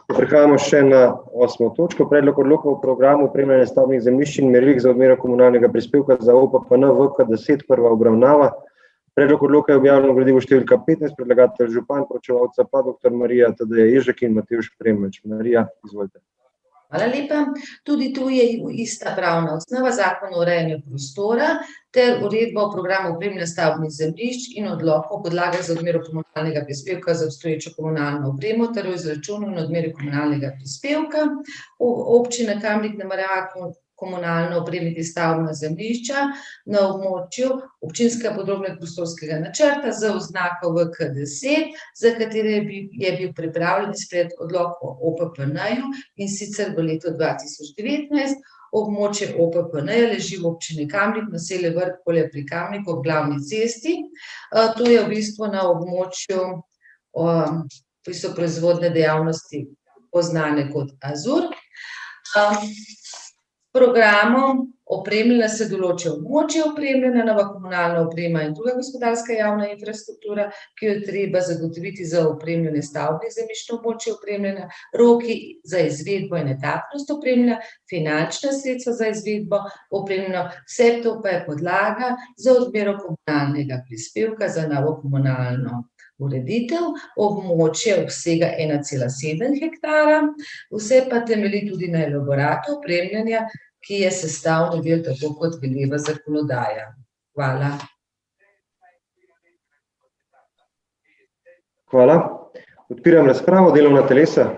Prehajamo še na 8. točko. Predlog odloka o programu opremljanja stavbnih zemljišč in merilih za odmero komunalnega prispevka za OPPN VK10, prva obravnava. Predlog odloka je objavljen v gradivu številka 15, predlagatelj župan, poročevalca pa dr. Marija Tadeja Ježek in Matevž Premec. Marija, izvolite. Hvala lepa. Tudi tu je ista pravna osnova, Zakon o urejanju prostora ter uredba o programu opremljanja stavbnih zemljišč in odlok o podlagah za odmero komunalnega prispevka za obstoječo komunalno opremo ter o izračunu in odmeri komunalnega prispevka. Občina Kamnik namerava komunalno opremiti stavbna zemljišča na območju občinskega podrobnega prostorskega načrta z oznako VK10, za katere je bil pripravljen in sprejet odlok o OPPN-ju, in sicer v letu 2019. Območje OPPN-ja leži v občini Kamnik, naselje Vrhpolje pri Kamniku ob glavni cesti. To je v bistvu na območju, ki so proizvodne dejavnosti poznane kot Azur. Programom opremljanja se določa območje opremljanja, nova komunalna oprema in druga gospodarska javna infrastruktura, ki jo je treba zagotoviti za opremljanje stavbnih zemljišč na območju opremljanja, roki za izvedbo in etapnost opremljanja, finančna sredstva za izvedbo opremljanja, vse to pa je podlaga za odmero komunalnega prispevka za novo komunalno ureditev. Območje obsega 1,7 hektara, vse pa temelji tudi na elaboratu opremljanja, ki je sestavni del tako kot veleva zakonodaja. Hvala. Hvala. Odpiram razpravo, delovna telesa,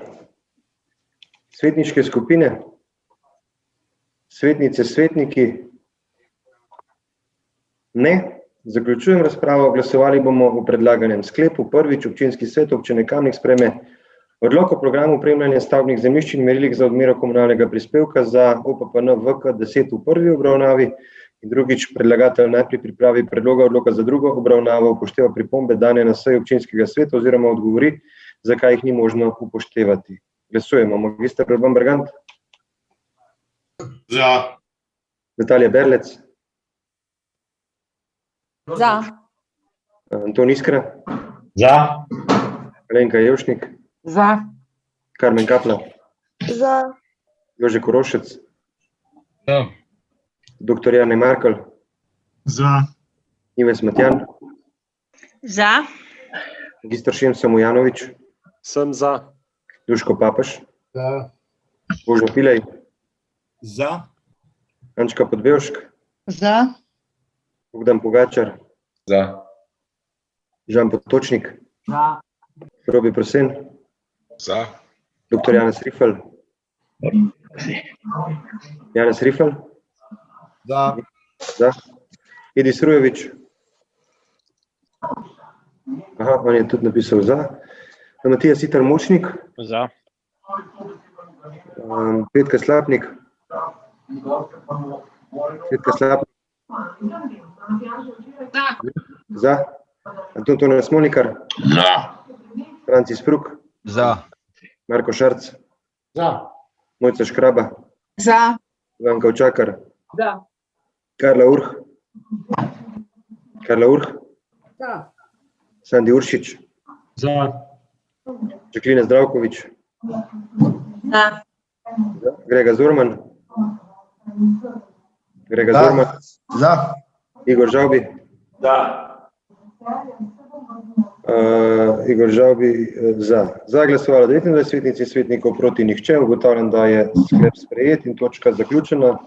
svetniške skupine, svetnice, svetniki. Ne. Zaključujem razpravo. Glasovali bomo o predlaganem sklepu. Prvič, občinski svet občine Kamnik sprejme odlok o programu opremljanja stavbnih zemljišč in merilih za odmero komunalnega prispevka za OPPN VK10 v prvi obravnavi. In drugič, predlagatelj najprej pripravi predloga odloka za drugo obravnavo, upošteva pripombe dane na seji občinskega sveta oziroma odgovori, zakaj jih ni možno upoštevati. Glasujemo. Magister Urban Bergant? Za. Natalija Berlec? Za. Anton Iskra? Za. Alenka Jevšnik? Za. Karmen Kapla? Za. Jože Korošec? Za. Dr. Jane Markel? Za. Ives Matjan? Za. Magister Šemso Mujanovič? Sem za. Duško Papež? Za. Božo Pilej? Za. Ančka Podbevšk? Za. Bogdan Pogačar? Za. Žan Potočnik? Za. Robi Prosen? Za. Dr. Janez Rifel? Janez Rifel? Za. Za. Edis Rujovič? Aha, on je tudi napisal za. Matija Siter Močnik? Za. Petka Slapnik? Petka Slapnik? Za. Anton Tone Smolnikar? Za. Francis Pruk? Za. Marko Šarc? Za. Mojca Škraba? Za. Ivan Kavčakar? Za. Karla Urh? Karla Urh? Za. Sandi Uršič? Za. Žaklina Zdravkovič? Za. Grega Zorman? Grega Zorman? Za. Igor Žavbi? Za. Igor Žavbi za. Za glasovalo 29 svetnic in svetnikov, proti nihče. Ugotavljam, da je sklep sprejet in točka zaključena.